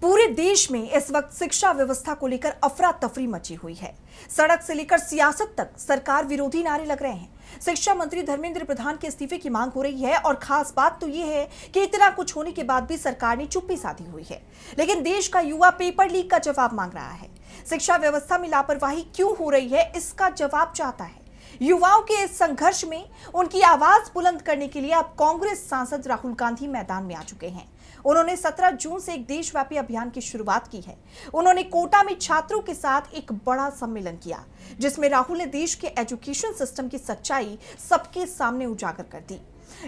पूरे देश में इस वक्त शिक्षा व्यवस्था को लेकर अफरा तफरी मची हुई है। सड़क से लेकर सियासत तक सरकार विरोधी नारे लग रहे हैं। शिक्षा मंत्री धर्मेंद्र प्रधान के इस्तीफे की मांग हो रही है और खास बात तो यह है कि इतना कुछ होने के बाद भी सरकार ने चुप्पी साधी हुई है। लेकिन देश का युवा पेपर लीक का जवाब मांग रहा है। शिक्षा व्यवस्था में लापरवाही क्यों हो रही है, इसका जवाब चाहता है। युवाओं के इस संघर्ष में उनकी आवाज बुलंद करने के लिए अब कांग्रेस सांसद राहुल गांधी मैदान में आ चुके हैं। उन्होंने 17 जून से एक देशव्यापी अभियान की शुरुआत की है। उन्होंने कोटा में छात्रों के साथ एक बड़ा सम्मेलन किया, जिसमें राहुल ने देश के एजुकेशन सिस्टम की सच्चाई सबके सामने उजागर कर दी।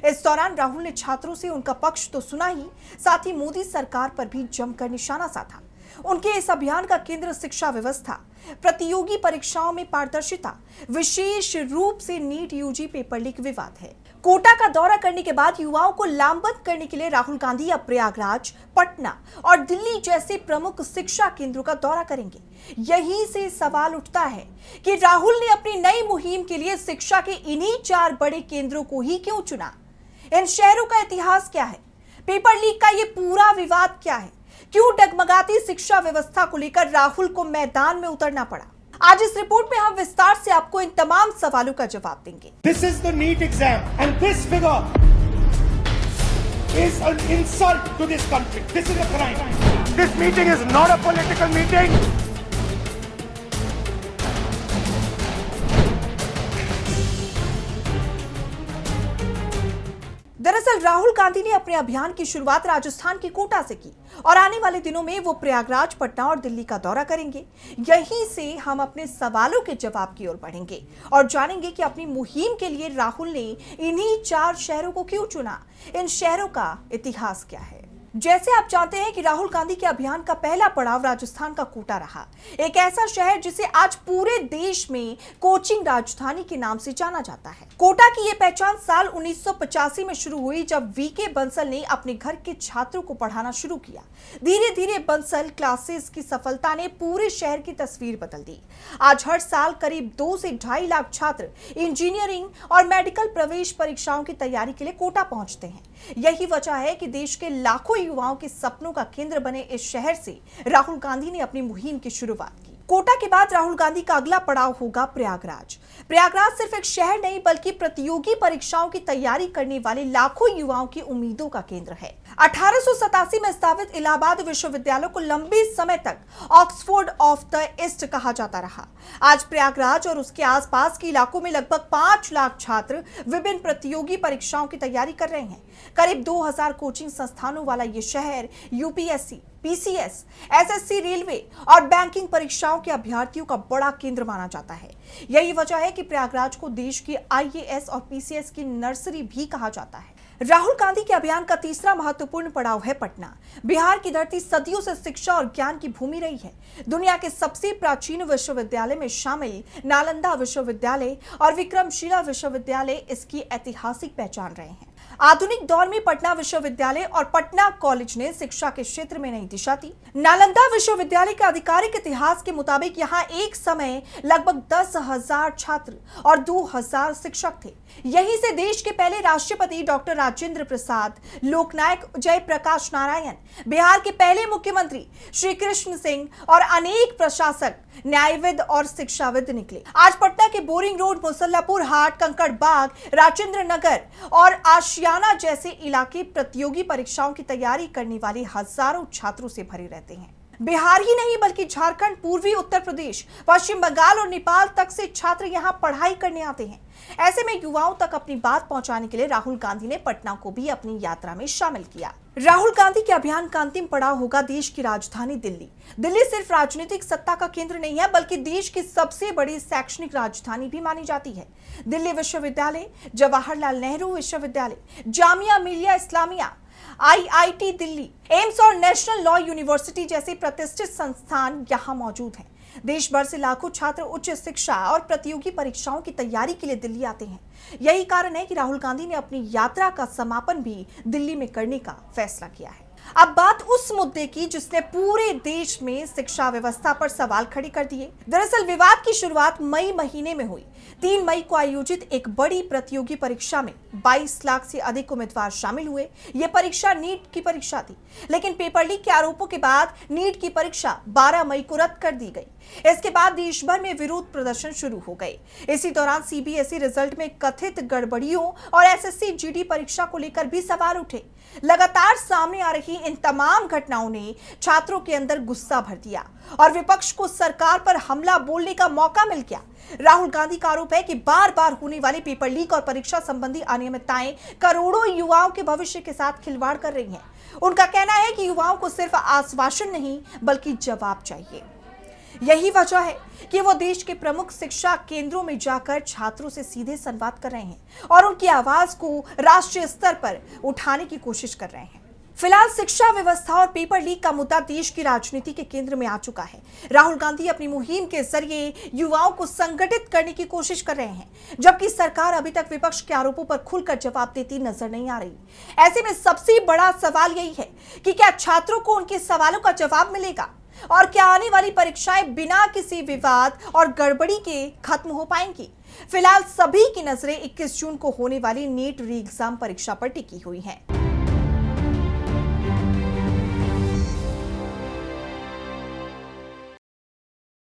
इस दौरान राहुल ने छात्रों से उनका पक्ष तो सुना ही, साथ ही मोदी सरकार पर भी जमकर निशाना साधा। उनके इस अभियान का केंद्र शिक्षा व्यवस्था, प्रतियोगी परीक्षाओं में पारदर्शिता, विशेष रूप से नीट यूजी पेपर लीक विवाद है। कोटा का दौरा करने के बाद युवाओं को लामबंद करने के लिए राहुल गांधी अब प्रयागराज, पटना और दिल्ली जैसे प्रमुख शिक्षा केंद्रों का दौरा करेंगे। यहीं से सवाल उठता है कि राहुल ने अपनी नई मुहिम के लिए शिक्षा के इन्हीं 4 बड़े केंद्रों को ही क्यों चुना? इन शहरों का इतिहास क्या है? पेपर लीक का ये पूरा विवाद क्या है? क्यों डगमगाती शिक्षा व्यवस्था को लेकर राहुल को मैदान में उतरना पड़ा? आज इस रिपोर्ट में हम विस्तार से आपको इन तमाम सवालों का जवाब देंगे। This is the NEET exam and this figure is an insult to this country. This is a crime. This meeting is not a political meeting. दरअसल राहुल गांधी ने अपने अभियान की शुरुआत राजस्थान के कोटा से की और आने वाले दिनों में वो प्रयागराज, पटना और दिल्ली का दौरा करेंगे। यहीं से हम अपने सवालों के जवाब की ओर बढ़ेंगे और जानेंगे कि अपनी मुहिम के लिए राहुल ने इन्हीं 4 शहरों को क्यों चुना, इन शहरों का इतिहास क्या है। जैसे आप जानते हैं कि राहुल गांधी के अभियान का पहला पड़ाव राजस्थान का कोटा रहा, एक ऐसा शहर जिसे आज पूरे देश में कोचिंग राजधानी के नाम से जाना जाता है। कोटा की यह पहचान साल 1985 में शुरू हुई, जब वीके बंसल ने अपने घर के छात्रों को पढ़ाना शुरू किया। धीरे धीरे बंसल क्लासेस की सफलता ने पूरे शहर की तस्वीर बदल दी। आज हर साल करीब 2 से 2.5 लाख छात्र इंजीनियरिंग और मेडिकल प्रवेश परीक्षाओं की तैयारी के लिए कोटा पहुंचते हैं। यही वजह है कि देश के लाखों युवाओं के सपनों का केंद्र बने इस शहर से राहुल गांधी ने अपनी मुहिम की शुरुआत की। कोटा के बाद राहुल गांधी का अगला पड़ाव होगा प्रयागराज। प्रयागराज सिर्फ एक शहर नहीं, बल्कि प्रतियोगी परीक्षाओं की तैयारी करने वाले लाखों युवाओं की उम्मीदों का केंद्र है। 1887 में स्थापित इलाहाबाद विश्वविद्यालय को लंबे समय तक ऑक्सफोर्ड ऑफ द ईस्ट कहा जाता रहा। आज प्रयागराज और उसके आसपास के इलाकों में लगभग 5 लाख छात्र विभिन्न प्रतियोगी परीक्षाओं की तैयारी कर रहे हैं। करीब 2000 कोचिंग संस्थानों वाला ये शहर यूपीएससी, पीसीएस, एसएससी, रेलवे और बैंकिंग परीक्षाओं के अभ्यर्थियों का बड़ा केंद्र माना जाता है। यही वजह है कि प्रयागराज को देश की आईएएस और पीसीएस की नर्सरी भी कहा जाता है। राहुल गांधी के अभियान का तीसरा महत्वपूर्ण पड़ाव है पटना। बिहार की धरती सदियों से शिक्षा और ज्ञान की भूमि रही है। दुनिया के सबसे प्राचीन विश्वविद्यालय में शामिल नालंदा विश्वविद्यालय और विक्रमशिला विश्वविद्यालय इसकी ऐतिहासिक पहचान रहे हैं। आधुनिक दौर में पटना विश्वविद्यालय और पटना कॉलेज ने शिक्षा के क्षेत्र में नई दिशा दी। नालंदा विश्वविद्यालय के आधिकारिक इतिहास के मुताबिक यहाँ एक समय लगभग 10,000 छात्र और 2,000 शिक्षक थे। यहीं से देश के पहले राष्ट्रपति डॉक्टर राजेंद्र प्रसाद, लोकनायक जयप्रकाश नारायण, बिहार के पहले मुख्यमंत्री श्री कृष्ण सिंह और अनेक प्रशासक, न्यायविद और शिक्षाविद निकले। आज पटना के बोरिंग रोड, मुसल्लापुर हाट, कंकड़बाग, राजेंद्र नगर और आशियाना जैसे इलाके प्रतियोगी परीक्षाओं की तैयारी करने वाले हजारों छात्रों से भरे रहते हैं। बिहार ही नहीं, बल्कि झारखंड, पूर्वी उत्तर प्रदेश, पश्चिम बंगाल और नेपाल तक से छात्र यहां पढ़ाई करने आते हैं। ऐसे में युवाओं तक अपनी बात पहुंचाने के लिए राहुल गांधी ने पटना को भी अपनी यात्रा में शामिल किया। राहुल गांधी के अभियान का अंतिम पड़ाव होगा देश की राजधानी दिल्ली। दिल्ली सिर्फ राजनीतिक सत्ता का केंद्र नहीं है, बल्कि देश की सबसे बड़ी शैक्षणिक राजधानी भी मानी जाती है। दिल्ली विश्वविद्यालय, जवाहरलाल नेहरू विश्वविद्यालय, जामिया मिलिया इस्लामिया, आईआईटी दिल्ली, एम्स और नेशनल लॉ यूनिवर्सिटी जैसे प्रतिष्ठित संस्थान यहाँ मौजूद हैं। देश भर से लाखों छात्र उच्च शिक्षा और प्रतियोगी परीक्षाओं की तैयारी के लिए दिल्ली आते हैं। यही कारण है कि राहुल गांधी ने अपनी यात्रा का समापन भी दिल्ली में करने का फैसला किया है। अब बात उस मुद्दे की जिसने पूरे देश में शिक्षा व्यवस्था पर सवाल खड़े कर दिए। दरअसल विवाद की शुरुआत मई महीने में हुई। 3 मई को आयोजित एक बड़ी प्रतियोगी परीक्षा में 22 लाख से अधिक उम्मीदवार शामिल हुए। यह परीक्षा नीट की परीक्षा थी, लेकिन पेपर लीक के आरोपों के बाद नीट की परीक्षा 12 मई को रद्द कर दी गई। इसके बाद देश भर में विरोध प्रदर्शन शुरू हो गए। इसी दौरान सीबीएसई रिजल्ट में कथित गड़बड़ियों और एसएससी जीडी परीक्षा को लेकर भी सवाल उठे। लगातार सामने आ रही इन तमाम घटनाओं ने छात्रों के अंदर गुस्सा भर दिया और विपक्ष को सरकार पर हमला बोलने का मौका मिल गया। राहुल गांधी का आरोप है कि बार-बार होने वाले पेपर लीक और परीक्षा संबंधी अनियमितताएं करोड़ों युवाओं के भविष्य के साथ खिलवाड़ कर रही हैं। उनका कहना है कि युवाओं को सिर्फ आश्वासन नहीं बल्कि जवाब चाहिए। यही वजह है कि वो देश के प्रमुख शिक्षा केंद्रों में जाकर छात्रों से सीधे संवाद कर रहे हैं और उनकी आवाज को राष्ट्रीय स्तर पर उठाने की कोशिश कर रहे हैं। फिलहाल शिक्षा व्यवस्था और पेपर लीक का मुद्दा देश की राजनीति के केंद्र में आ चुका है। राहुल गांधी अपनी मुहिम के जरिए युवाओं को संगठित करने की कोशिश कर रहे हैं, जबकि सरकार अभी तक विपक्ष के आरोपों पर खुलकर जवाब देती नजर नहीं आ रही। ऐसे में सबसे बड़ा सवाल यही है कि क्या छात्रों को उनके सवालों का जवाब मिलेगा और क्या आने वाली परीक्षाएं बिना किसी विवाद और गड़बड़ी के खत्म हो पाएंगी। फिलहाल सभी की नजरें 21 जून को होने वाली नीट री एग्जाम परीक्षा पर टिकी हुई हैं।